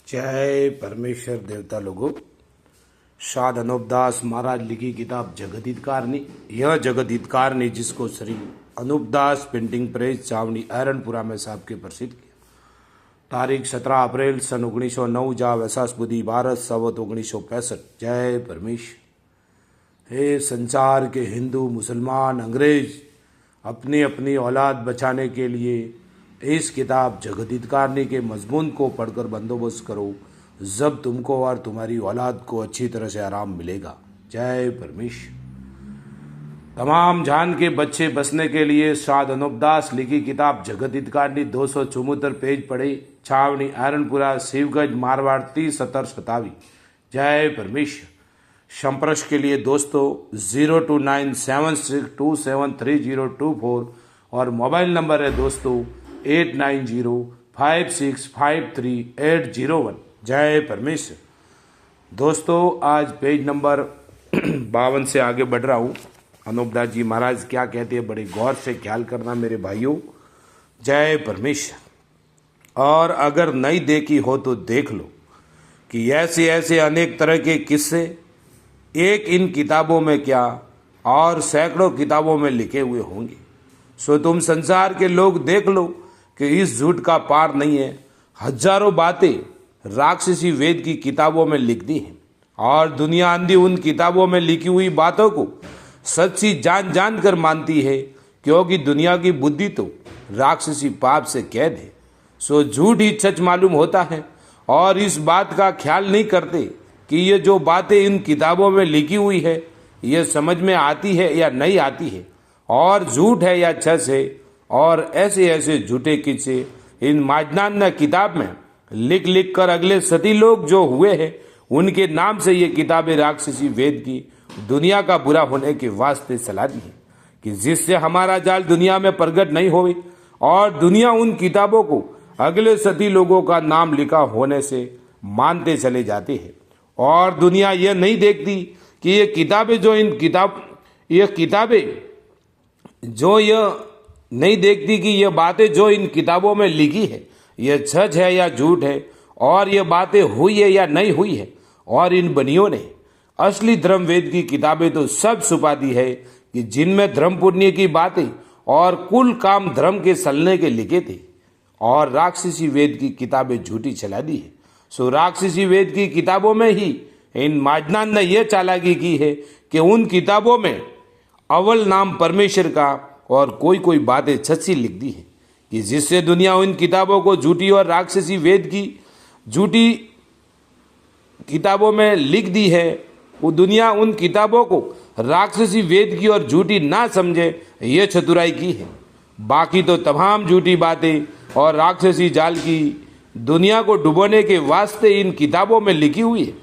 जय परमेश्वर देवता लोगों। शाद अनूपदास महाराज लिखी किताब जगत हितकारनी। यह जगत हितकारनी जिसको श्री अनूपदास प्रिंटिंग प्रेस चावनी एरनपुरा में साहब के प्रसिद्ध किया। तारीख 17 अप्रैल सन 1909 जा वैसास बुद्धि भारत सवत 1965। जय परमेश्वर। हे संसार के हिंदू मुसलमान अंग्रेज अपनी अपनी औलाद बचाने के लिए इस किताब जगत हितकारनी के मजमून को पढ़कर बंदोबस्त करो, जब तुमको और तुम्हारी औलाद को अच्छी तरह से आराम मिलेगा। जय परमेश्वर। तमाम जान के बच्चे बसने के लिए शाद अनूपदास लिखी किताब जगत हितकारनी 274 पेज पढ़े। छावनी एरनपुरा शिवगंज मारवाड़ 307027। जय परमेश्वर। संपर्क के लिए दोस्तों 029762730024 और मोबाइल नंबर है दोस्तों 8905653801। जय परमेश्वर। दोस्तों आज पेज नंबर 52 से आगे बढ़ रहा हूँ। अनूपदास जी महाराज क्या कहते हैं, बड़े गौर से ख्याल करना मेरे भाइयों। जय परमेश्वर। और अगर नहीं देखी हो तो देख लो कि ऐसे ऐसे अनेक तरह के किस्से एक इन किताबों में क्या और सैकड़ों किताबों में लिखे हुए होंगे। सो तुम संसार के लोग देख लो कि इस झूठ का पार नहीं है। हजारों बातें राक्षसी वेद की किताबों में लिख दी हैं और दुनिया अंधी उन किताबों में लिखी हुई बातों को सच्ची जान जान कर मानती है, क्योंकि दुनिया की बुद्धि तो राक्षसी पाप से कैद है। सो झूठ ही सच मालूम होता है और इस बात का ख्याल नहीं करते कि ये जो बातें इन किताबों में लिखी हुई है ये समझ में आती है या नहीं आती है, और झूठ है या सच है। और ऐसे ऐसे झूठे किस्से इन माजनान किताब में लिख लिख कर अगले सती लोग जो हुए हैं उनके नाम से ये किताबें राक्षसी वेद की दुनिया का बुरा होने के वास्ते सलाह दी है, कि जिससे हमारा जाल दुनिया में प्रगट नहीं होवे और दुनिया उन किताबों को अगले सती लोगों का नाम लिखा होने से मानते चले जाते हैं। और दुनिया यह नहीं देखती कि ये किताबें नहीं देखती कि ये बातें जो इन किताबों में लिखी है ये सच है या झूठ है, और ये बातें हुई है या नहीं हुई है। और इन बनियों ने असली धर्म वेद की किताबें तो सब छुपा दी है कि जिनमें धर्म पुण्य की बातें और कुल काम धर्म के सलने के लिखे थे, और राक्षसी वेद की किताबें झूठी चला दी है। सो राक्षसी वेद की किताबों में ही इन माजनान ने यह चालाकी की है कि उन किताबों में अव्वल नाम परमेश्वर का और कोई कोई बातें सच्ची लिख दी है, कि जिससे दुनिया उन किताबों को झूठी और राक्षसी वेद की झूठी किताबों में लिख दी है, वो दुनिया उन किताबों को राक्षसी वेद की और झूठी ना समझे, ये चतुराई की है। बाकी तो तमाम झूठी बातें और राक्षसी जाल की दुनिया को डुबोने के वास्ते इन किताबों में लिखी हुई है।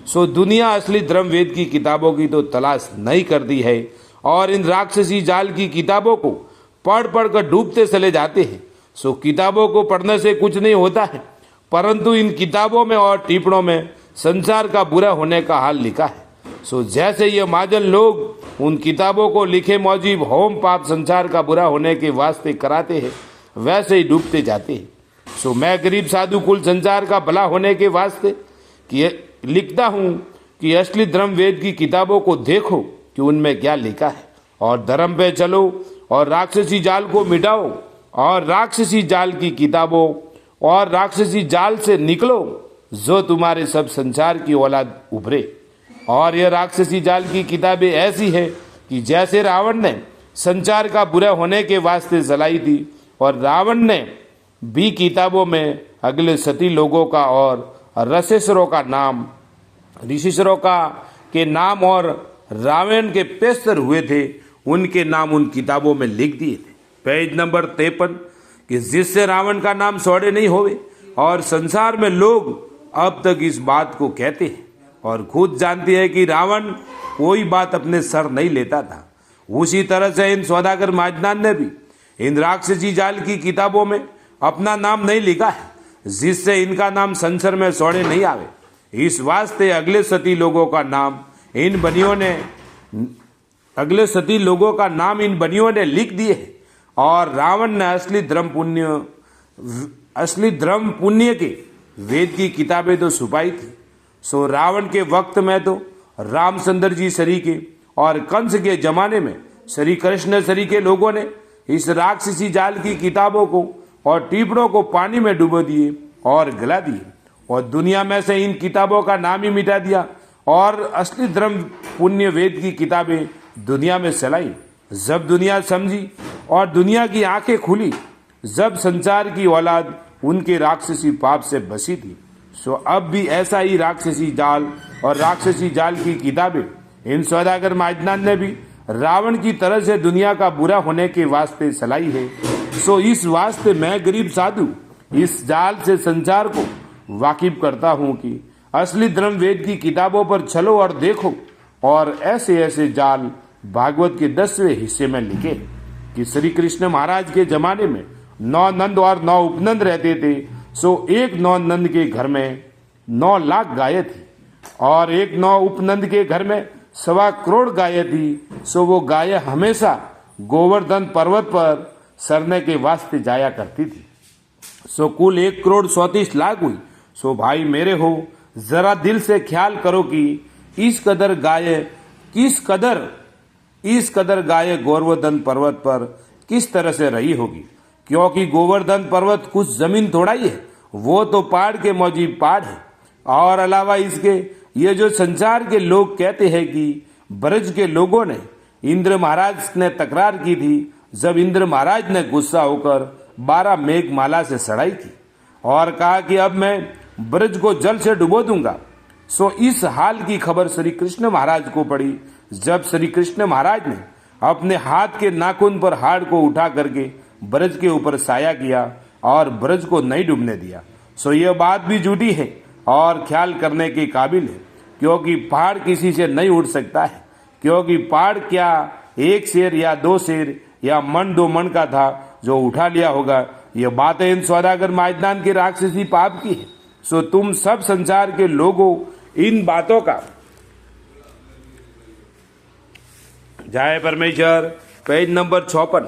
सो दुनिया असली धर्म वेद की किताबों की तो तलाश नहीं करती है और इन राक्षसी जाल की किताबों को पढ़ पढ़ कर डूबते चले जाते हैं। सो किताबों को पढ़ने से कुछ नहीं होता है, परंतु इन किताबों में और टिप्पणों में संसार का बुरा होने का हाल लिखा है। सो जैसे ये महाजन लोग उन किताबों को लिखे मौजूब होम पाप संसार का बुरा होने के वास्ते कराते हैं, वैसे ही डूबते जाते हैं। सो मैं गरीब साधु कुल संसार का भला होने के वास्ते कि लिखता हूँ कि असली धर्म वेद की किताबों को देखो कि उनमें क्या लिखा है, और धर्म पे चलो और राक्षसी जाल को मिटाओ, और राक्षसी जाल की किताबों और राक्षसी जाल से निकलो, जो तुम्हारे सब संसार की औलाद उभरे। और यह राक्षसी जाल की किताबें ऐसी है कि जैसे रावण ने संसार का बुरा होने के वास्ते जलाई थी, और रावण ने भी किताबों में अगले सती लोगों का और ऋषिश्वरों का के नाम और रावण के पेस्तर हुए थे उनके नाम उन किताबों में लिख दिए थे। पेज नंबर 53 कि जिससे रावण का नाम सौड़े नहीं होवे, और संसार में लोग अब तक इस बात को कहते हैं और खुद जानते हैं कि रावण कोई बात अपने सर नहीं लेता था। उसी तरह से इन सौदागर माजनान ने भी इन राक्षसी जाल की किताबों में अपना नाम नहीं लिखा है, जिससे इनका नाम संसार में सौड़े नहीं आवे। इस वास्ते अगले सती लोगों का नाम इन बनियों ने लिख दिए है, और रावण ने असली धर्म पुण्य के वेद की किताबें तो छुपाई थी। सो रावण के वक्त में तो रामचंद्र जी सरी के और कंस के जमाने में श्री कृष्ण सरी के लोगों ने इस राक्षसी जाल की किताबों को और टीपड़ों को पानी में डुबो दिए और गला दिए और दुनिया में से इन किताबों का नाम ही मिटा दिया और असली धर्म पुण्य वेद की किताबें दुनिया में चलाई। जब दुनिया समझी और दुनिया की आंखें खुली, जब संसार की औलाद उनके राक्षसी पाप से बसी थी, सो अब भी ऐसा ही राक्षसी जाल और राक्षसी जाल की किताबें इन सौदागर माइजनान ने भी रावण की तरह से दुनिया का बुरा होने के वास्ते चलाई है। सो इस वास्ते मैं गरीब साधु इस जाल से संसार को वाकिफ करता हूँ कि असली धर्म वेद की किताबों पर चलो और देखो। और ऐसे ऐसे जाल भागवत के 10वें हिस्से में लिखे कि श्री कृष्ण महाराज के जमाने में 9 नंद और 9 उपनंद रहते थे। सो एक 9 नंद के घर में 9 लाख गायें थी और एक 9 उपनंद के घर में 1.25 करोड़ गायें थी। सो वो गायें हमेशा गोवर्धन पर्वत पर सरने के वास्ते जाया करती थी। सो कुल 1,34,00,000 हुई। सो भाई मेरे हो, जरा दिल से ख्याल करो कि इस कदर गाय गोवर्धन पर्वत पर किस तरह से रही होगी, क्योंकि गोवर्धन पर्वत कुछ जमीन थोड़ा ही है, वो तो पहाड़ के मौजी पहाड़ है। और अलावा इसके ये जो संसार के लोग कहते हैं कि ब्रज के लोगों ने इंद्र महाराज ने तकरार की थी, जब इंद्र महाराज ने गुस्सा होकर 12 मेघमाला से सड़ाई थी और कहा कि अब मैं ब्रज को जल से डुबो दूंगा। सो इस हाल की खबर श्री कृष्ण महाराज को पड़ी, जब श्री कृष्ण महाराज ने अपने हाथ के नाखून पर हाड़ को उठा करके ब्रज के ऊपर साया किया और ब्रज को नहीं डूबने दिया। सो यह बात भी झूठी है और ख्याल करने के काबिल है, क्योंकि पहाड़ किसी से नहीं उड़ सकता है, क्योंकि पहाड़ क्या 1 शेर या 2 शेर या मन 2 मन का था जो उठा लिया होगा। यह बातें इन सौदागर माइजनान के राक्षसी पाप की है। सो तुम सब संसार के लोगों इन बातों का जय परमेश्वर पेज नंबर 56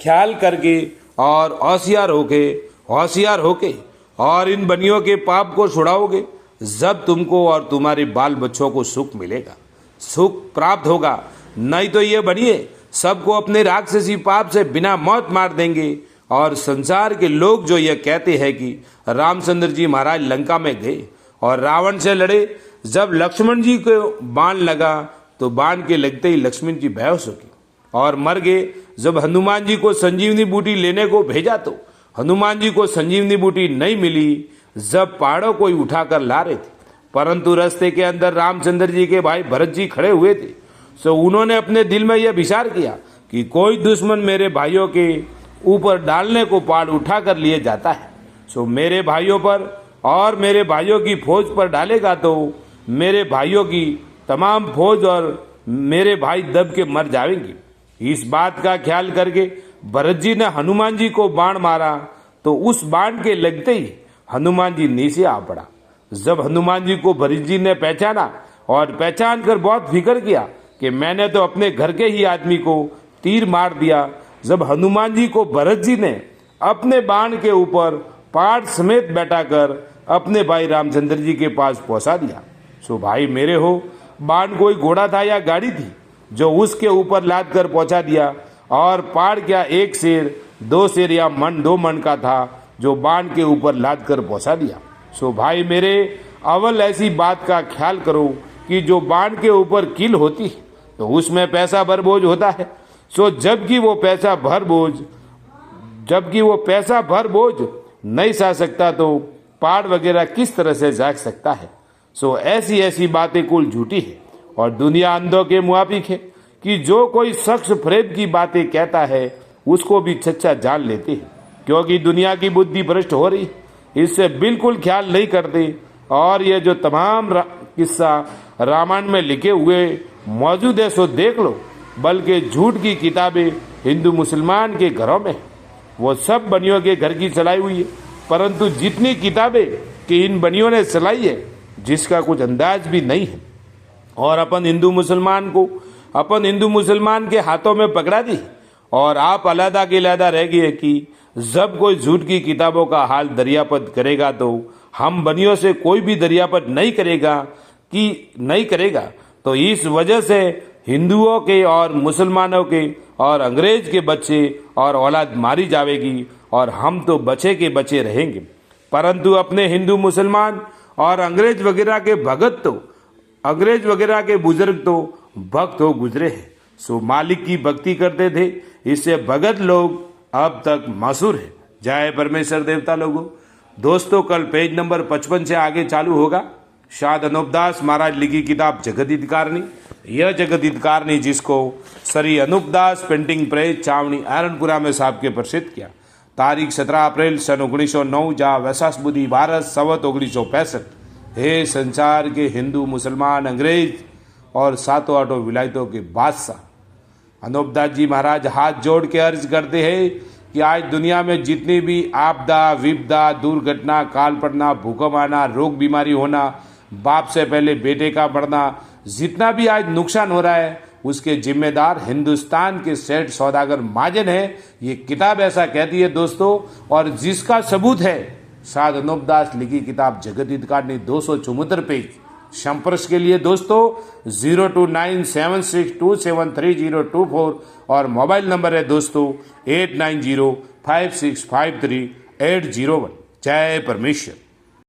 ख्याल करके और होशियार होके और इन बनियों के पाप को छुड़ाओगे, जब तुमको और तुम्हारे बाल बच्चों को सुख मिलेगा, सुख प्राप्त होगा। नहीं तो ये बनिए सबको अपने राक्षसी पाप से बिना मौत मार देंगे। और संसार के लोग जो ये कहते हैं कि रामचंद्र जी महाराज लंका में गए और रावण से लड़े, जब लक्ष्मण जी को बाण लगा तो बाण के लगते ही लक्ष्मण जी बेहोश हो गए और मर गए। जब हनुमान जी को संजीवनी बूटी लेने को भेजा तो हनुमान जी को संजीवनी बूटी नहीं मिली, जब पहाड़ों को उठाकर ला रहे थे, परंतु रास्ते के अंदर रामचंद्र जी के भाई भरत जी खड़े हुए थे। सो उन्होंने अपने दिल में यह विचार किया कि कोई दुश्मन मेरे भाइयों के ऊपर डालने को पहाड़ उठा कर लिए जाता है, सो मेरे भाइयों पर और मेरे भाइयों की फौज पर डालेगा तो मेरे भाइयों की तमाम फौज और मेरे भाई दब के मर जाएंगे। इस बात का ख्याल करके भरत जी ने हनुमान जी को बाण मारा तो उस बाण के लगते ही हनुमान जी नीचे आ पड़ा। जब हनुमान जी को भरत जी ने पहचाना और पहचान कर बहुत फिक्र किया कि मैंने तो अपने घर के ही आदमी को तीर मार दिया, जब हनुमान जी को भरत जी ने अपने बाण के ऊपर पहाड़ समेत बैठाकर अपने भाई रामचंद्र जी के पास पहुंचा दिया। सो भाई मेरे हो, बाण कोई घोड़ा था या गाड़ी थी जो उसके ऊपर लाद कर पहुंचा दिया, और पहाड़ क्या 1 शेर 2 शेर या मन 2 मन का था जो बाण के ऊपर लाद कर पहुंचा दिया। सो भाई मेरे, अव्वल ऐसी बात का ख्याल करो कि जो बाण के ऊपर कील होती है तो उसमें पैसा भर बोझ होता है। सो जबकि वो पैसा भर बोझ नहीं सा सकता तो पहाड़ वगैरह किस तरह से जाग सकता है। सो ऐसी बातें कुल झूठी है और दुनिया अंधों के मुआफिक है कि जो कोई शख्स प्रेम की बातें कहता है उसको भी सच्चा जान लेते हैं, क्योंकि दुनिया की बुद्धि भ्रष्ट हो रही, इससे बिल्कुल ख्याल नहीं करते। और ये जो तमाम किस्सा रामायण में लिखे हुए मौजूद है सो देख लो, बल्कि झूठ की किताबें हिंदू मुसलमान के घरों में वो सब बनियों के घर की चलाई हुई है, परंतु जितनी किताबें कि इन बनियों ने चलाई है जिसका कुछ अंदाज भी नहीं है। और अपन हिंदू मुसलमान के हाथों में पकड़ा दी और आप अलहदा के अलहदा रह गए कि जब कोई झूठ की किताबों का हाल दरियापद करेगा तो हम बनियों से कोई भी दरिया पर नहीं करेगा तो इस वजह से हिंदुओं के और मुसलमानों के और अंग्रेज के बच्चे और औलाद मारी जाएगी और हम तो बचे के बचे रहेंगे। परंतु अपने हिंदू मुसलमान और अंग्रेज वगैरह के बुजुर्ग तो भक्त हो गुजरे हैं, सो मालिक की भक्ति करते थे, इससे भगत लोग अब तक मशहूर है। जय परमेश्वर देवता लोगों। दोस्तों कल पेज नंबर 55 से आगे चालू होगा शायद अनूपदास महाराज लिखी किताब जगत हितकारिणी। यह जगत हितकारिणी जिसको श्री अनूपदास पेंटिंग प्रेस चावनी आयरनपुरा में साहब के प्रसिद्ध किया। तारीख 17 अप्रैल सन 1909 जहाँ वैसाख बुद्धि भारत संवत 1965। हे संसार के हिंदू मुसलमान अंग्रेज और सातों आठों विलायतों के बादशाह। अनूपदास जी महाराज हाथ जोड़ के अर्ज करते हैं कि आज दुनिया में जितनी भी आपदा विपदा दुर्घटना काल पड़ना भूकंप आना रोग बीमारी होना बाप से पहले बेटे का बढ़ना जितना भी आज नुकसान हो रहा है उसके जिम्मेदार हिंदुस्तान के सेठ सौदागर महाजन है। ये किताब ऐसा कहती है दोस्तों, और जिसका सबूत है साध अनूपदास लिखी किताब जगत हितकारिणी 274 पेज। संपर्क के लिए दोस्तों 02976273024 और मोबाइल नंबर है दोस्तों 8905653801। जय परमेश्वर।